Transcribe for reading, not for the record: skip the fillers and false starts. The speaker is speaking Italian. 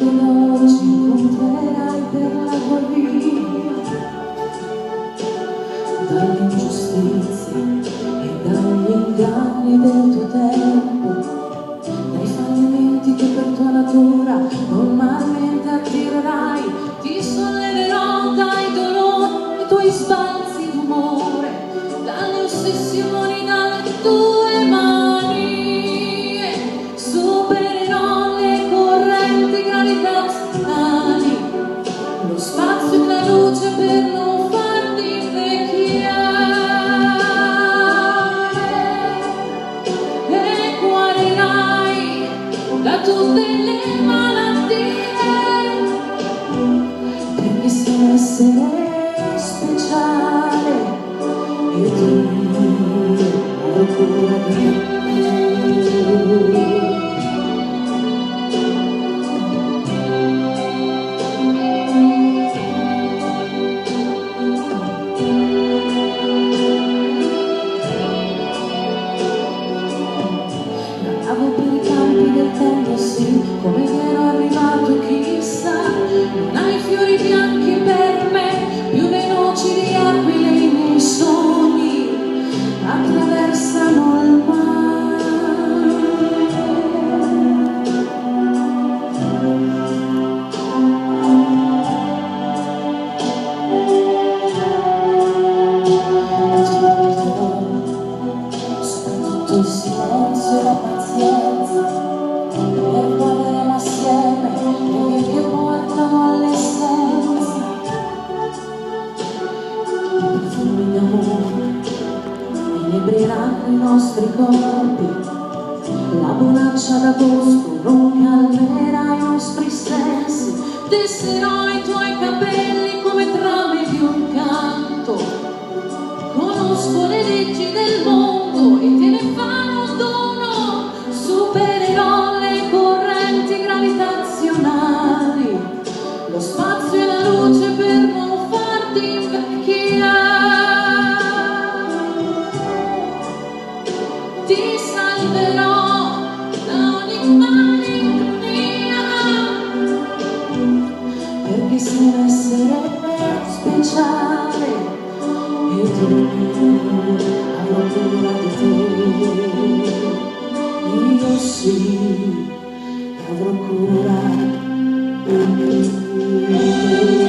ed oggi incontrerai per la tua via dall'ingiustizia e dagli inganni del tuo tempo, dai fallimenti che per tua natura normalmente attirerai. Ti solleverò dai dolori, i tuoi spazi d'umore, dalle ossessioni, dalle tue manie. Supererò le correnti gravitazionali, lo spazio e la luce per non farti invecchiare, e guarirai da tutte le malattie, perché sei un essere speciale ed io avrò cura di te. Andavo per i campi del tempo, sì, come ero arrivato chissà. Non hai fiori bianchi per me, più veloci di aquile i miei sogni attraversano il mare. Soprattutto il silenzio e la pazienza, per guarderemo assieme le vie che portano all'essenza. I profumi d'amore inebrieranno i nostri corpi, la bonaccia d'agosto non calmerà i nostri sensi. Tesserò i tuoi capelli come trame di un canto, conosco le leggi del mondo e te ne farò dono. Supererò le correnti gravitazionali, lo spazio e la luce per non farti invecchiare. Ti salverò da ogni malinconia, perché sei un essere speciale ed io avrò cura di te. Io sì, avrò cura di te.